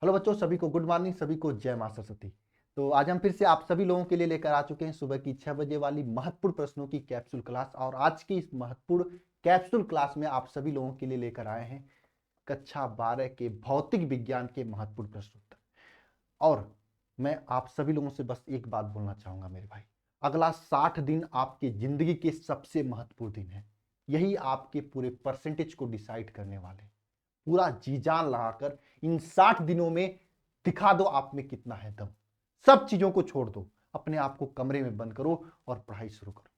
Hello बच्चों, सभी को गुड मॉर्निंग, सभी को जय मां सरस्वती। तो आज हम फिर से आप सभी लोगों के लिए लेकर आ चुके हैं सुबह की 6 बजे वाली महत्वपूर्ण प्रश्नों की कैप्सूल क्लास। और आज की इस महत्वपूर्ण कैप्सूल क्लास में आप सभी लोगों के लिए लेकर आए हैं कक्षा 12 के भौतिक विज्ञान के महत्वपूर्ण प्रश्न उत्तर। और मैं आप सभी लोगों से बस एक बात बोलना चाहूंगा मेरे भाई, अगला 60 दिन आपकी जिंदगी के सबसे महत्वपूर्ण दिन है। यही आपके पूरे परसेंटेज को डिसाइड करने वाले हैं। पूरा जी जान लगाकर इन 60 दिनों में दिखा दो आप में कितना है दम। सब चीजों को छोड़ दो, अपने आप को कमरे में बंद करो और पढ़ाई शुरू करो।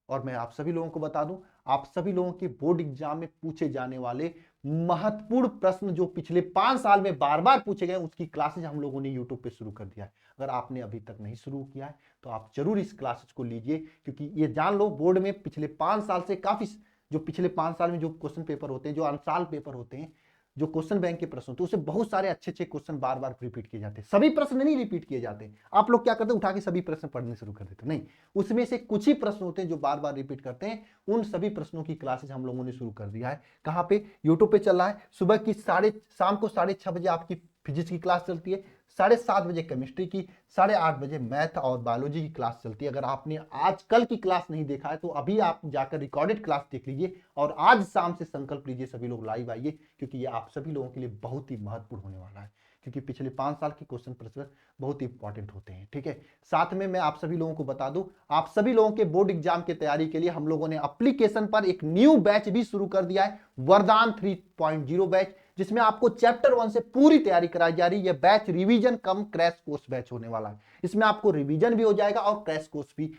और मैं आप सभी लोगों को बता दूं, आप सभी लोगों के बोर्ड एग्जाम में पूछे जाने वाले महत्वपूर्ण प्रश्न जो पिछले 5 साल में बार बार पूछे गए, उसकी क्लासेज हम लोगों ने यूट्यूब पे शुरू कर दिया है। अगर आपने अभी तक नहीं शुरू किया है तो आप जरूर इस क्लासेज को लीजिए, क्योंकि ये जान लो बोर्ड में पिछले 5 साल से काफी, जो पिछले 5 साल में जो क्वेश्चन पेपर होते हैं, जो अनसाल पेपर होते हैं, जो क्वेश्चन बैंक के प्रश्न होते हैं, उसे बहुत सारे अच्छे अच्छे क्वेश्चन बार बार रिपीट किए जाते हैं। सभी प्रश्न नहीं रिपीट किए जाते। आप लोग क्या करते हैं, उठा के सभी प्रश्न पढ़ने शुरू कर देते हैं। नहीं, उसमें से कुछ ही प्रश्न होते हैं जो बार बार रिपीट करते हैं। उन सभी प्रश्नों की क्लासेज हम लोगों ने शुरू कर दिया है। कहाँ पे? यूट्यूब पे चल रहा है। सुबह की शाम को 6:30 बजे आपकी फिजिक्स की क्लास चलती है, 7:30 बजे केमिस्ट्री की, 8:30 बजे मैथ और बायोलॉजी की क्लास चलती है। अगर आपने आज कल की क्लास नहीं देखा है तो अभी आप जाकर रिकॉर्डेड क्लास देख लीजिए और आज शाम से संकल्प लीजिए सभी लोग लाइव आइए, क्योंकि ये आप सभी लोगों के लिए बहुत ही महत्वपूर्ण होने वाला है। क्योंकि पिछले 5 साल के क्वेश्चन प्रश्न बहुत ही इंपॉर्टेंट होते हैं। ठीक है, साथ में मैं आप सभी लोगों को बता दूं, आप सभी लोगों के बोर्ड एग्जाम की तैयारी के लिए हम लोगों ने एप्लीकेशन पर एक न्यू बैच भी शुरू कर दिया है, वरदान 3.0 बैच, जिसमें आपको चैप्टर 1 से पूरी तैयारी कराई जा रही है। यह बैच रिवीजन कम क्रैश कोर्स बैच होने वाला है। इसमें आपको रिवीजन भी हो जाएगा और क्रैश कोर्स भी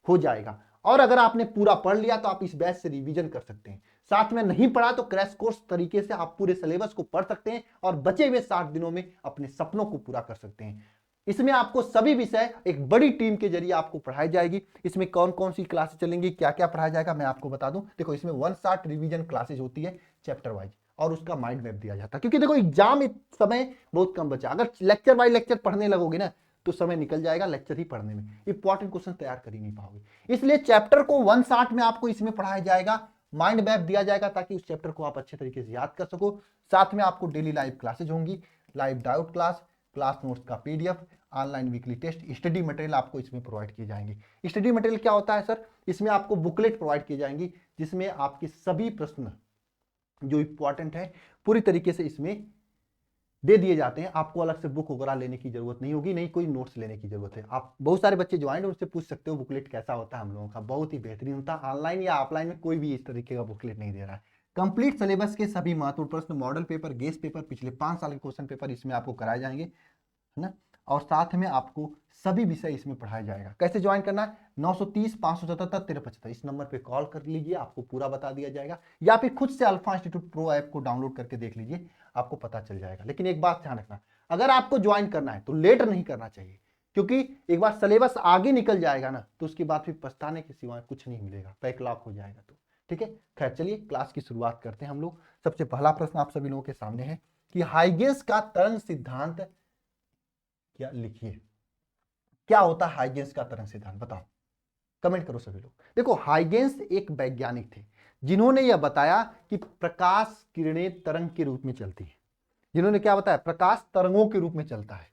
हो जाएगा। और अगर आपने पूरा पढ़ लिया तो आप इस बैच से रिवीजन कर सकते हैं। साथ में नहीं पढ़ा तो क्रैश कोर्स तरीके से आप पूरे सिलेबस को पढ़ सकते हैं और बचे हुए 60 दिनों में अपने सपनों को पूरा कर सकते हैं। इसमें आपको सभी विषय एक बड़ी टीम के जरिए आपको पढ़ाई जाएगी। इसमें कौन कौन सी क्लासेस चलेंगी, क्या क्या पढ़ाया जाएगा, मैं आपको बता दूं। देखो, इसमें 1 शॉट रिवीजन क्लासेस होती है चैप्टर वाइज, और उसका माइंड मैप दिया जाता है। क्योंकि देखो एग्जाम समय बहुत कम बचा, अगर लेक्चर बाय लेक्चर पढ़ने लगोगे ना तो समय निकल जाएगा लेक्चर ही पढ़ने में, इंपॉर्टेंट क्वेश्चन तैयार कर ही नहीं पाओगे। इसलिए चैप्टर को 1 शॉट में आपको इसमें पढ़ाया जाएगा, माइंड मैप दिया जाएगा ताकि उस चैप्टर को आप अच्छे तरीके से याद कर सको। साथ में आपको डेली लाइव क्लासेज होंगी, live doubt class, class notes का PDF, online weekly test, study material आपको इसमें प्रोवाइड किए जाएंगे। स्टडी मटेरियल क्या होता है सर? इसमें आपको बुकलेट प्रोवाइड की जाएंगी, जिसमें आपके सभी प्रश्न जो इंपॉर्टेंट है पूरी तरीके से इसमें दे दिए जाते हैं। आपको अलग से बुक वगैरह लेने की जरूरत नहीं होगी, नहीं कोई नोट्स लेने की जरूरत है। आप बहुत सारे बच्चे ज्वाइन उनसे पूछ सकते हो बुकलेट कैसा होता है। हम लोगों का बहुत ही बेहतरीन होता है। ऑनलाइन या ऑफलाइन में कोई भी इस तरीके का बुकलेट नहीं दे रहा है। कंप्लीट सिलेबस के सभी महत्वपूर्ण प्रश्न, मॉडल पेपर, गेस्ट पेपर, पिछले 5 साल के क्वेश्चन पेपर इसमें आपको कराए जाएंगे, है ना। और साथ में आपको सभी विषय इसमें पढ़ाया जाएगा। कैसे ज्वाइन करना है? 930 577 1375 इस नंबर पे कॉल कर लीजिए, आपको पूरा बता दिया जाएगा। या फिर खुद से अल्फा इंस्टीट्यूट प्रो ऐप को डाउनलोड करके देख लीजिए, आपको पता चल जाएगा। लेकिन एक बात ध्यान रखना, अगर आपको ज्वाइन करना है तो लेट नहीं करना चाहिए, क्योंकि एक बार सिलेबस आगे निकल जाएगा ना तो उसके बाद फिर पछताने के सिवाय कुछ नहीं मिलेगा, बैकलॉग हो जाएगा। तो ठीक है, खैर चलिए क्लास की शुरुआत करते हैं हम लोग। सबसे पहला प्रश्न आप सभी लोगों के सामने है कि हाइगेंस का तरंग सिद्धांत क्या, लिखिए। क्या होता है हाइगेंस का तरंग सिद्धांत? बताओ, कमेंट करो सभी लोग। देखो, हाइगेंस एक वैज्ञानिक थे जिन्होंने यह बताया कि प्रकाश किरणें तरंग के रूप में चलती है। जिन्होंने क्या बताया? प्रकाश तरंगों के रूप में चलता है।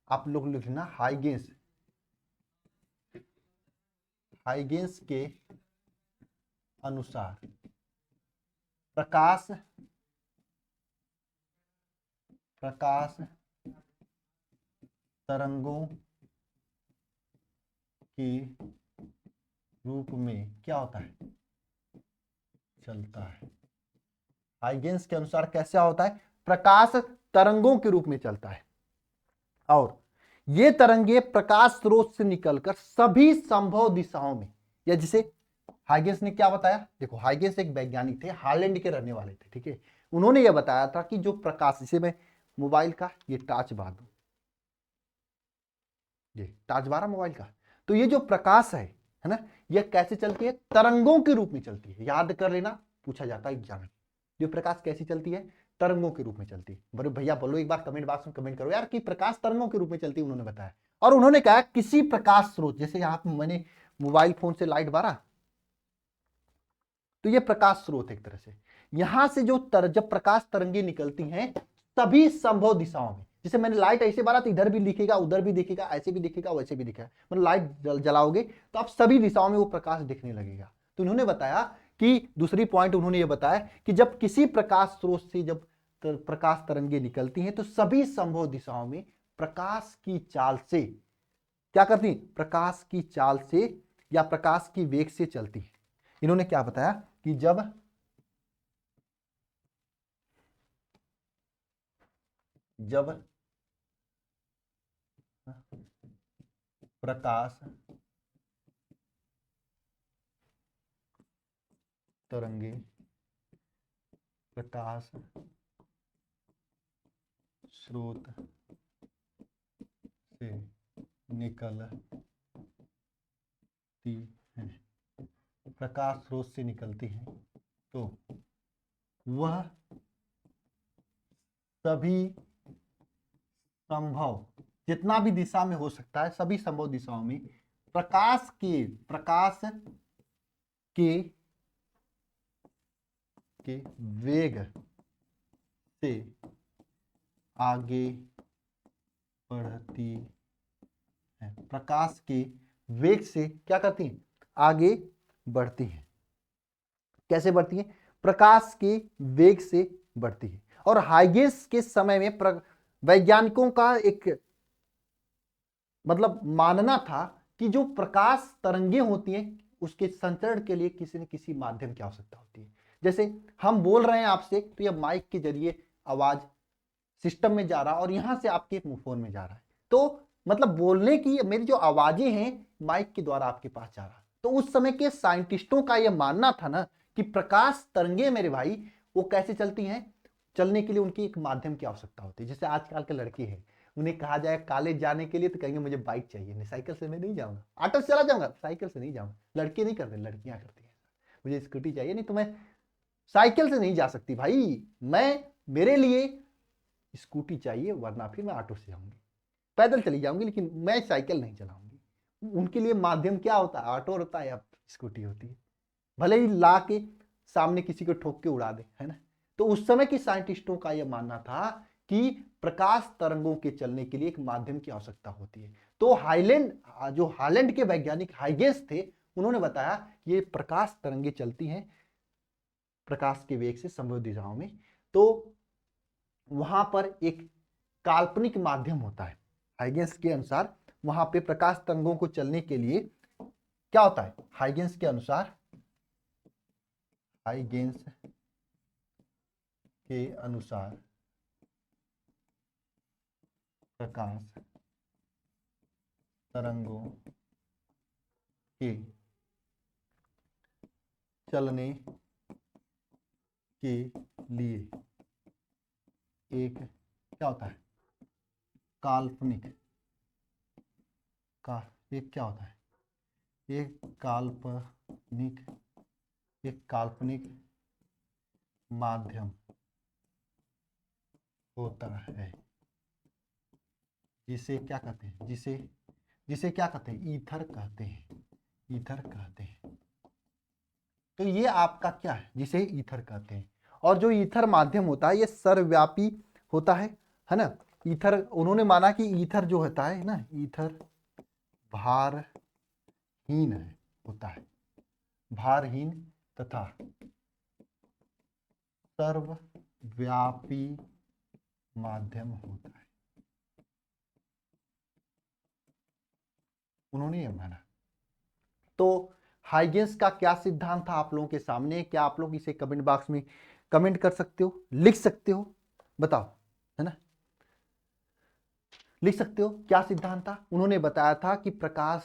आप लोग लिखना हाइगेंस, हाइगेंस के अनुसार प्रकाश तरंगों के रूप में क्या होता है? चलता है। हाइगेंस के अनुसार कैसा होता है? प्रकाश तरंगों के रूप में चलता है, और ये तरंगे प्रकाश स्रोत से निकलकर सभी संभव दिशाओं में, या जिसे हाइगेंस ने क्या बताया? देखो, हाइगेंस एक वैज्ञानिक थे, हालैंड के रहने वाले थे। ठीक है, उन्होंने यह बताया था कि जो प्रकाश, इसे मैं मोबाइल का ये टार्च बार दूं, ये टार्च बार मोबाइल का, तो ये जो प्रकाश है ना, यह कैसे चलती है? तरंगों के रूप में चलती है। याद कर लेना, पूछा जाता है एग्जाम में। जो प्रकाश कैसी चलती है? तरंगों के रूप में चलती है। बड़े भैया बोलो एक बार कमेंट बॉक्स में कमेंट करो यार कि प्रकाश तरंगों के रूप में चलती है, उन्होंने बताया। और उन्होंने कहा किसी प्रकाश स्रोत, जैसे यहां मैंने मोबाइल फोन से लाइट बारा, तो ये प्रकाश स्रोत एक तरह से, यहां से जो जब प्रकाश तरंगे निकलती हैं सभी संभव दिशाओं में, जैसे मैंने लाइट ऐसे मारा तो इधर भी दिखेगा, उधर भी दिखेगा, ऐसे भी दिखेगा, वैसे भी दिखेगा। मतलब लाइट जलाओगे तो आप सभी दिशाओं में वो प्रकाश दिखने लगेगा। तो उन्होंने बताया कि दूसरी पॉइंट उन्होंने ये बताया कि जब किसी प्रकाश स्रोत से जब प्रकाश तरंगे निकलती हैं तो सभी संभव दिशाओं में प्रकाश की चाल से क्या करती हैं, प्रकाश की चाल से या प्रकाश की वेग से चलती है। इन्होंने क्या बताया कि जब प्रकाश तरंगे प्रकाश स्रोत से निकलती हैं, प्रकाश स्रोत से निकलती हैं तो वह सभी संभव जितना भी दिशा में हो सकता है, सभी संभव दिशाओं में प्रकाश के वेग से आगे बढ़ती है। प्रकाश के वेग से क्या करती हैं, आगे बढ़ती हैं। कैसे बढ़ती हैं, प्रकाश के वेग से बढ़ती है। और हाइगेंस के समय में वैज्ञानिकों का एक मतलब मानना था कि जो प्रकाश तरंगे होती हैं उसके संचरण के लिए किसी न किसी माध्यम की आवश्यकता होती है। जैसे हम बोल रहे हैं आपसे तो यह माइक के जरिए आवाज सिस्टम में जा रहा है और यहां से आपके फोन में जा रहा है, तो मतलब बोलने की मेरी जो आवाजें हैं माइक के द्वारा आपके पास जा रहा है। तो उस समय के साइंटिस्टों का यह मानना था ना कि प्रकाश तरंगे मेरे भाई वो कैसे चलती हैं, चलने के लिए उनकी एक माध्यम की आवश्यकता होती है। जैसे आजकल के लड़के हैं, उन्हें कहा जाए कॉलेज जाने के लिए तो कहेंगे मुझे बाइक चाहिए, नहीं साइकिल से मैं नहीं जाऊंगा, ऑटो से चला जाऊंगा, साइकिल से नहीं जाऊंगा। लड़के नहीं करते, लड़कियां करती हैं, मुझे स्कूटी चाहिए, नहीं तो मैं साइकिल से नहीं जा सकती भाई, मैं मेरे लिए स्कूटी चाहिए वरना फिर मैं ऑटो से जाऊंगी, पैदल चली जाऊंगी, लेकिन मैं साइकिल नहीं चलाऊंगी। उनके लिए माध्यम क्या होता है, ऑटो होता है या स्कूटी होती है, भले ही ला के सामने किसी को ठोक के उड़ा दे, है ना। तो उस समय के साइंटिस्टों का यह मानना था कि प्रकाश तरंगों के चलने के लिए एक माध्यम की आवश्यकता होती है। तो हालैंड के वैज्ञानिक हाइगेंस थे, उन्होंने बताया ये प्रकाश तरंगे चलती हैं प्रकाश के वेग से संभव दिशाओं में, तो वहां पर एक काल्पनिक माध्यम होता है। हाइगेंस के अनुसार वहां पे प्रकाश तरंगों को चलने के लिए क्या होता है, हाइगेंस के अनुसार प्रकाश तरंगों के चलने के लिए एक क्या होता है, काल्पनिक का एक क्या होता है, एक काल्पनिक माध्यम होता है जिसे क्या कहते हैं, जिसे क्या कहते हैं, ईथर कहते हैं। तो ये आपका क्या है, जिसे ईथर कहते हैं। और जो ईथर माध्यम होता है ये सर्वव्यापी होता है ना। ईथर उन्होंने माना कि ईथर जो होता है ना, ईथर भारहीन होता है, भारहीन तथा सर्वव्यापी माध्यम होता है, उन्होंने ये माना। तो हाइगेंस का क्या सिद्धांत था आप लोगों के सामने, क्या आप लोग इसे कमेंट बॉक्स में कमेंट कर सकते हो, लिख सकते हो, बताओ, है ना, लिख सकते हो क्या सिद्धांत था। उन्होंने बताया था कि प्रकाश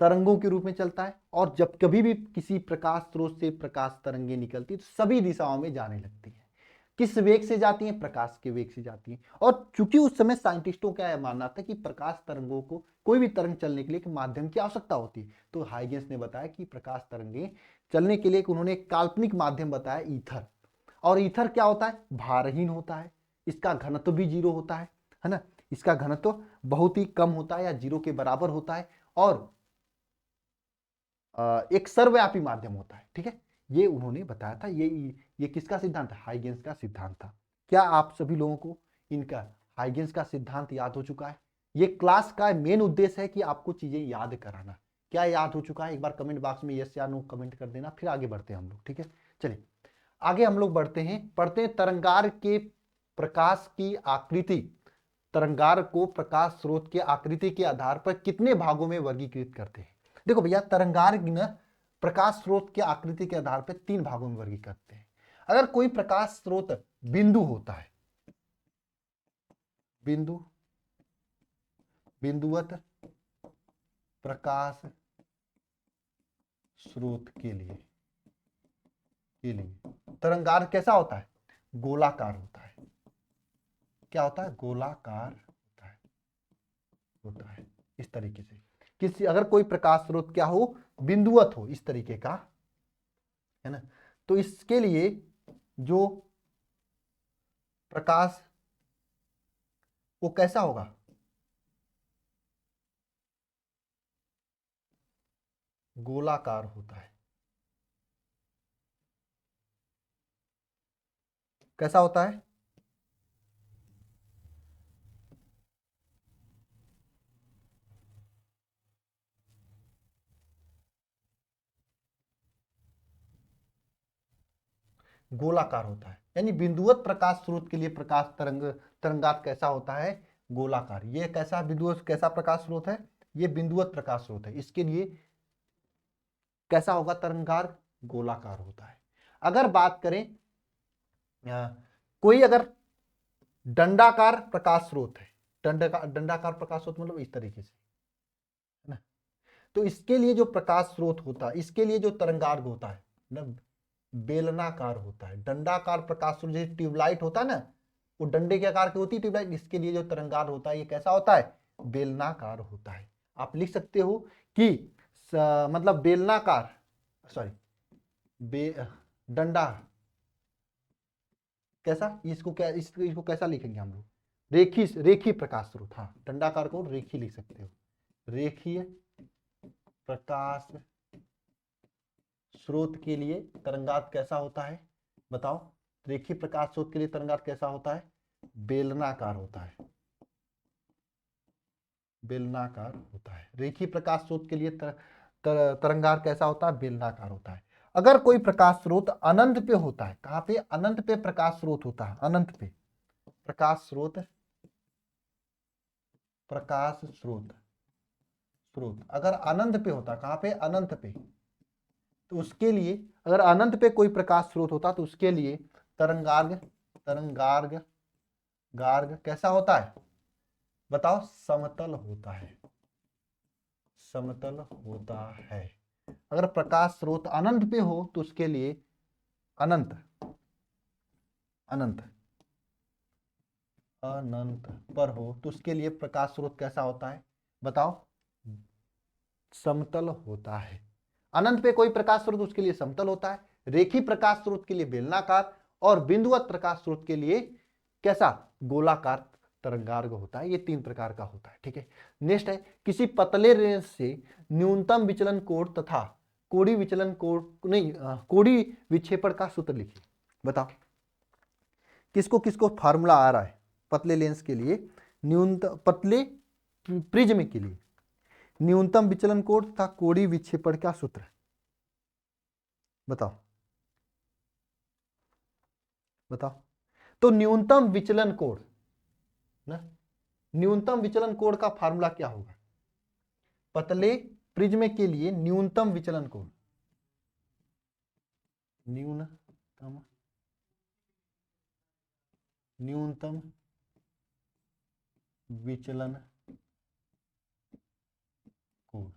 तरंगों के रूप में चलता है और जब कभी भी किसी प्रकाश स्रोत से प्रकाश तरंगे निकलती है तो सभी दिशाओं में जाने लगती है। किस वेग से जाती हैं, प्रकाश के वेग से जाती हैं। और चूंकि उस समय साइंटिस्टों का यह मानना था कि प्रकाश तरंगों को कोई भी तरंग चलने के लिए एक माध्यम की आवश्यकता होती है, तो हाइगेंस ने बताया कि प्रकाश तरंगे चलने के लिए उन्होंने एक काल्पनिक माध्यम बताया, ईथर। और ईथर क्या होता है, भारहीन होता है, इसका घनत्व भी जीरो होता है ना, इसका घनत्व बहुत ही कम होता है या जीरो के बराबर होता है, और एक सर्वव्यापी माध्यम होता है। ठीक है, ये उन्होंने बताया था। ये किसका सिद्धांत था, हाइगेंस का सिद्धांत था। क्या आप सभी लोगों को इनका हाइगेंस का सिद्धांत याद हो चुका है। ये क्लास का मेन उद्देश्य है कि आपको चीजें याद कराना। क्या याद हो चुका है? एक बार कमेंट बॉक्स में यस या नो कमेंट कर देना, फिर आगे बढ़ते हैं हम लोग। ठीक है, चलिए आगे हम लोग बढ़ते हैं, पढ़ते हैं तरंगार के प्रकाश की आकृति। तरंगार को प्रकाश स्रोत के आकृति के आधार पर कितने भागों में वर्गीकृत करते हैं? देखो भैया, तरंगार न प्रकाश स्रोत के आकृति के आधार पर 3 भागों में वर्गीकृत करते हैं। अगर कोई प्रकाश स्रोत बिंदु होता है, बिंदुवत प्रकाश स्रोत के लिए तरंगार कैसा होता है? गोलाकार होता है। क्या होता है? गोलाकार होता है इस तरीके से। किसी अगर कोई प्रकाश स्रोत क्या हो, बिंदुवत हो, इस तरीके का, है ना, तो इसके लिए जो प्रकाश वो कैसा होगा? गोलाकार होता है। कैसा होता है? गोलाकार होता है। यानी बिंदुवत प्रकाश स्रोत के लिए प्रकाश तरंगात कैसा होता है? गोलाकार। ये कैसा बिंदुवत कैसा प्रकाश स्रोत है? ये बिंदुवत प्रकाश स्रोत है। इसके लिए कैसा होगा तरंगार? गोलाकार होता है। अगर बात करें कोई अगर दंडाकार प्रकाश स्रोत है, दंडाकार प्रकाश स्रोत मतलब इस तरीके से, है ना, तो इसके लिए जो प्रकाश स्रोत होता है, इसके लिए जो तरंगार्ग होता है ना, बेलनाकार होता है। दंडाकार प्रकाश स्रोत जैसे ट्यूबलाइट होता है ना, वो डंडे के आकार की होती है ट्यूबलाइट, इसके लिए जो तरंगार्ग होता है ये कैसा होता है? बेलनाकार होता है। आप लिख सकते हो कि मतलब बेलनाकार, सॉरी डंडा कैसा, इसको कैसा लिखेंगे हम लोग? रेखी प्रकाश स्रोत। हाँ, दंडाकार को रेखी लिख सकते हो। रेखीय प्रकाश स्रोत के लिए तरंगात कैसा होता है? बताओ, रेखीय प्रकाश स्रोत के लिए तरंगात कैसा होता है? बेलनाकार होता है। बेलनाकार होता है। रेखीय प्रकाश स्रोत के लिए तरंगार कैसा होता है? बेलनाकार होता है। अगर कोई प्रकाश स्रोत अनंत पे होता है, कहां पे? अनंत पे प्रकाश स्रोत होता है। अनंत पे प्रकाश स्रोत, अगर अनंत पे होता, कहां पे? अनंत पे, तो उसके लिए, अगर अनंत पे कोई प्रकाश स्रोत होता तो उसके लिए तरंगार्ग कैसा होता है? बताओ, समतल होता है। समतल होता है। अगर प्रकाश स्रोत अनंत पे हो तो उसके लिए अनंत पर हो तो उसके लिए प्रकाश स्रोत कैसा होता है? बताओ, समतल होता है। अनंत पे कोई प्रकाश स्रोत उसके लिए समतल होता है। रेखी प्रकाश स्रोत के लिए बेलनाकार, और बिंदुवत प्रकाश स्रोत के लिए कैसा? गोलाकार तरंगार्ग होता है। ये 3 प्रकार का होता है। ठीक है, नेक्स्ट है, किसी पतले रेंज से न्यूनतम विचलन कोण तथा कोणीय विचलन कोण नहीं कोणीय विक्षेपण का सूत्र लिखिए। बताओ, किसको किसको फार्मूला आ रहा है पतले लेंस के लिए, पतले प्रिज्म के लिए न्यूनतम विचलन कोण तथा कोणीय विक्षेपण का सूत्र? बताओ तो न्यूनतम विचलन कोण ना, न्यूनतम विचलन कोण का फार्मूला क्या होगा? पतले प्रिज्म के लिए न्यूनतम विचलन कोण, न्यूनतम विचलन कोण।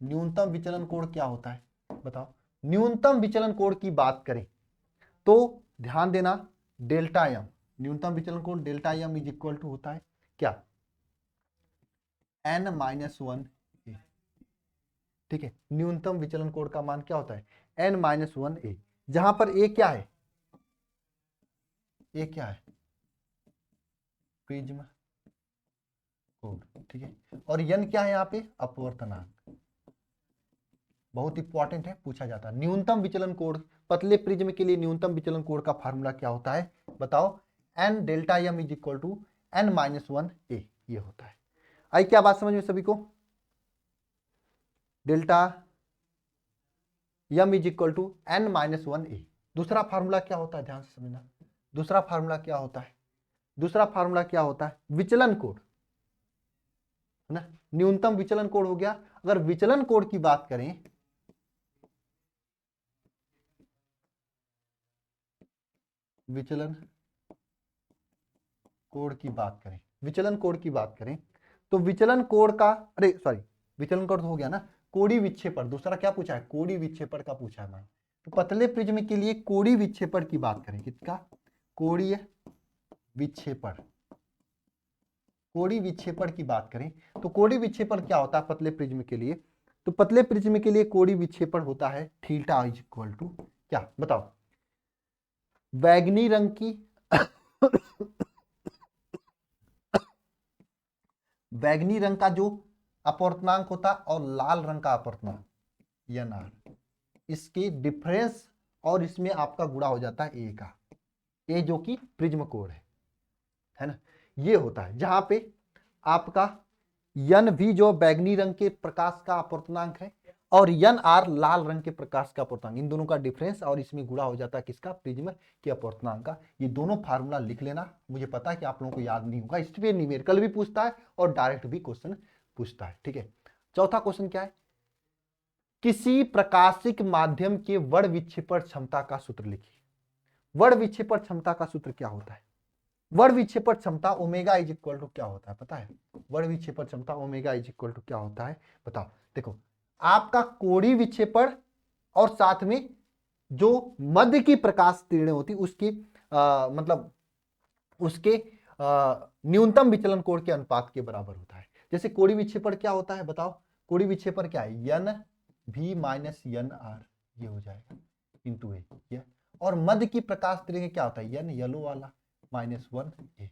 न्यूनतम विचलन कोण क्या होता है? बताओ, न्यूनतम विचलन कोण की बात करें तो ध्यान देना, डेल्टा एम, न्यूनतम विचलन कोण delta M is equal to होता है क्या? n-1 ए। ठीक है, न्यूनतम विचलन कोण का मान क्या होता है? n-1 ए, जहां पर ए क्या है? ए क्या है? प्रिज्म कोण। ठीक है, और n क्या है यहाँ पे? अपवर्तनांक। बहुत इंपॉर्टेंट है, पूछा जाता है। न्यूनतम विचलन कोण, पतले प्रिज्म के लिए न्यूनतम विचलन कोण का फार्मूला क्या होता है? बताओ, n delta M is equal to n-1 a ये होता है। आई क्या बात समझ में सभी को? Delta m is equal to n-1 a। दूसरा फार्मूला क्या होता है, ध्यान से समझना। दूसरा फार्मूला क्या होता है? दूसरा फार्मूला क्या होता है? विचलन कोण, है ना, न्यूनतम विचलन कोण हो गया। अगर विचलन कोण की बात करें, विचलन कोण की बात करें, विचलन कोण की बात करें तो विचलन कोण का, अरे सॉरी, विचलन कोण तो हो गया ना। कोणीय विक्षेपण, दूसरा क्या पूछा है? कोणीय विक्षेपण का पूछा है। तो पतले प्रिज्म के लिए कोणीय विक्षेपण की बात करें, किसका? कोणीय विक्षेपण। कोणीय विक्षेपण की बात करें तो कोणीय विक्षेपण क्या होता है पतले प्रिज्म के लिए? तो पतले प्रिज्म के लिए कोणीय विक्षेपण होता है थीटा इज इक्वल टू क्या, बताओ? बैगनी रंग की बैगनी रंग का जो अपवर्तनांक होता है और लाल रंग का अपवर्तनांक NR, इसके डिफरेंस और इसमें आपका गुणा हो जाता है ए का, ए जो कि प्रिज्म कोण है ना, ये होता है। जहां पे आपका N भी जो बैगनी रंग के प्रकाश का अपवर्तनांक है और NR लाल रंग के प्रकाश का अपवर्तनांक, इन दोनों का डिफरेंस और इसमें गुणा हो जाता है किसका? प्रिज्म के अपवर्तनांक का। ये दोनों फार्मूला लिख लेना। मुझे पता है कि आप लोगों को याद नहीं होगा, इसलिए न्यूमेरिकल भी पूछता है और डायरेक्ट भी क्वेश्चन पूछता है, ठीक है। चौथा क्वेश्चन क्या है? किसी प्रकाशिक माध्यम के वर्ण विक्षेपण क्षमता का सूत्र लिखिए। वर्ण विक्षेपण क्षमता का सूत्र क्या होता है? वर्ण विक्षेपण क्षमता ओमेगा इज इक्वल टू क्या होता है पता है? वर्ण विक्षेपण क्षमता ओमेगा इज इक्वल टू क्या होता है बताओ? देखो, आपका कोणीय विक्षेपण और साथ में जो मध्य की प्रकाश किरणें होती उसके मतलब उसके न्यूनतम विचलन कोण के अनुपात के बराबर होता है। जैसे कोणीय विक्षेपण क्या होता है बताओ? कोणीय विक्षेपण क्या है? N V माइनस NR ये हो जाएगा इंटू ए। और मध्य की प्रकाश किरणें क्या होता है? N येलो वाला -1 a।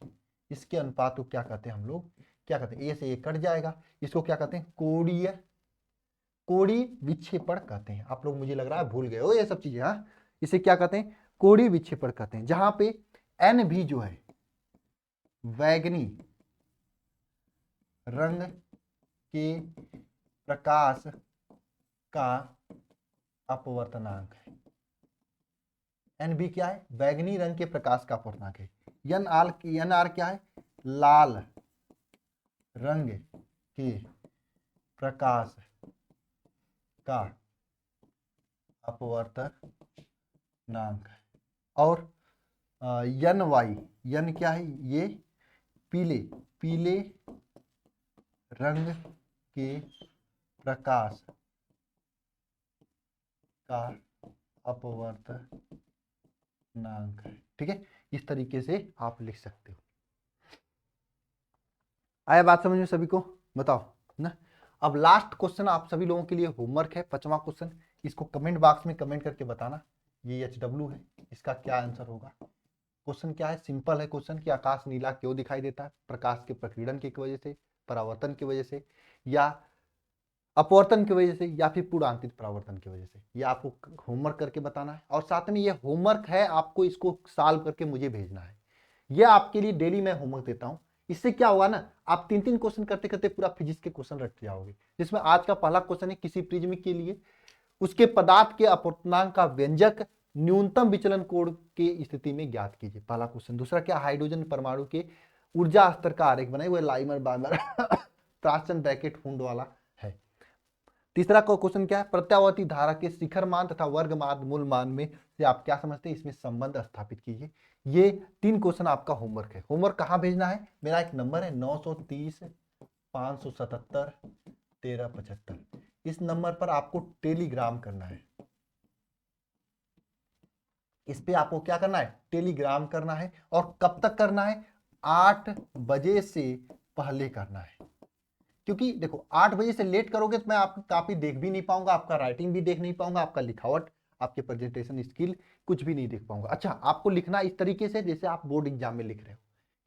इसके अनुपात को क्या कहते हैं हम लोग? क्या कहते हैं? ए से ए कट जाएगा, इसको क्या कहते हैं? कोणीय विक्षेपण कहते हैं। आप लोग मुझे लग रहा है भूल गए हो ये सब चीजें। हाँ, इसे क्या कहते हैं? कोणीय विक्षेपण कहते हैं। जहां पे N भी जो है बैगनी रंग के प्रकाश का अपवर्तनांक है। N भी क्या है? बैगनी रंग के प्रकाश का अपवर्तनांक है। NR क्या है? लाल रंग के प्रकाश का अपवर्तनांक है। और NY, N क्या है? ये पीले रंग के प्रकाश का अपवर्तनांक है, ठीक है। इस तरीके से आप लिख सकते हो। आया बात समझ में सभी को? बताओ ना। अब लास्ट क्वेश्चन आप सभी लोगों के लिए होमवर्क है, 5वां क्वेश्चन। इसको कमेंट बॉक्स में कमेंट करके बताना ये HW है, इसका क्या आंसर होगा। क्वेश्चन क्या है? सिंपल है क्वेश्चन कि आकाश नीला क्यों दिखाई देता है? प्रकाश के प्रकीर्णन की वजह से, परावर्तन की वजह से, या अपवर्तन की वजह से, या फिर पूर्णांतरित परावर्तन की वजह से। ये आपको होमवर्क करके बताना है। और साथ में ये होमवर्क है, आपको इसको सॉल्व करके मुझे भेजना है। ये आपके लिए डेली मैं होमवर्क देता हूँ। इससे क्या होगा ना, आप 3-3 क्वेश्चन करते करते पूरा फिजिक्स के क्वेश्चन रट जाओगे। जिसमें आज का पहला क्वेश्चन है, किसी प्रिज्म के लिए उसके पदार्थ के अपवर्तनांक का व्यंजक न्यूनतम विचलन कोण की स्थिति में ज्ञात कीजिए। पहला क्वेश्चन। दूसरा क्या? हाइड्रोजन परमाणु के ऊर्जा स्तर का आरेख बनाए, वो लाइमर बार्बर त्रासन ब्रैकेट हुंड वाला है। तीसरा क्वेश्चन क्या है? प्रत्यावर्ती धारा के शिखर मान तथा वर्ग मान मूल मान में से आप क्या समझते हैं, इसमें संबंध स्थापित कीजिए। ये 3 क्वेश्चन आपका होमवर्क है। होमवर्क कहाँ भेजना है? मेरा एक नंबर है 930 577 1375। इस नंबर पर आपको टेलीग्राम करना है। इस पे आपको क्या करना है? टेलीग्राम करना है। और कब तक करना है? 8 बजे से पहले करना है। क्योंकि देखो 8 बजे से लेट करोगे तो मैं आपकी कॉपी देख भी नहीं पाऊंगा, आपका राइटिंग भी देख नहीं पाऊंगा, आपका लिखावट, आपके प्रेजेंटेशन स्किल कुछ भी नहीं देख पाऊंगा। अच्छा, आपको लिखना इस तरीके से जैसे आप बोर्ड एग्जाम में लिख रहे हो।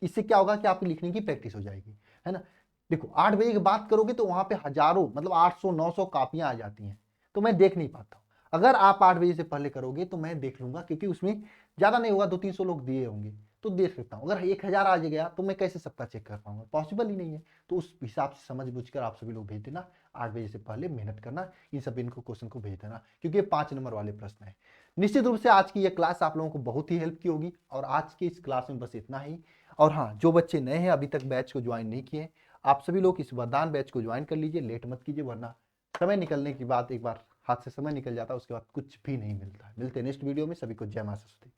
इससे क्या होगा कि आपकी लिखने की प्रैक्टिस हो जाएगी, है ना। देखो 8 बजे की बात करोगे तो वहां पे हजारों, मतलब 800-900 कॉपियां आ जाती हैं, तो मैं देख नहीं पाता हूँ। अगर आप 8 बजे से पहले करोगे तो मैं देख लूंगा, क्योंकि उसमें ज्यादा नहीं होगा, 200-300 लोग दिए होंगे, तो देख सकता हूँ। अगर 1000 आ गया तो मैं कैसे सबका चेक कर पाऊंगा, पॉसिबल ही नहीं है। तो उस हिसाब से समझ बुझ कर आप सभी लोग भेज देना, 8 बजे से पहले मेहनत करना, इन सब इनको क्वेश्चन को भेज देना, क्योंकि ये 5 नंबर वाले प्रश्न है। निश्चित रूप से आज की ये क्लास आप लोगों को बहुत ही हेल्प की होगी, और आज की इस क्लास में बस इतना ही। और हाँ, जो बच्चे नए हैं अभी तक बैच को ज्वाइन नहीं किए, आप सभी लोग इस वरदान बैच को ज्वाइन कर लीजिए, लेट मत कीजिए, वरना समय निकलने के बाद एक बार हाथ से समय निकल जाता है, उसके बाद कुछ भी नहीं मिलता है। मिलते हैं नेक्स्ट वीडियो में, सभी को जय माता सरस्वती।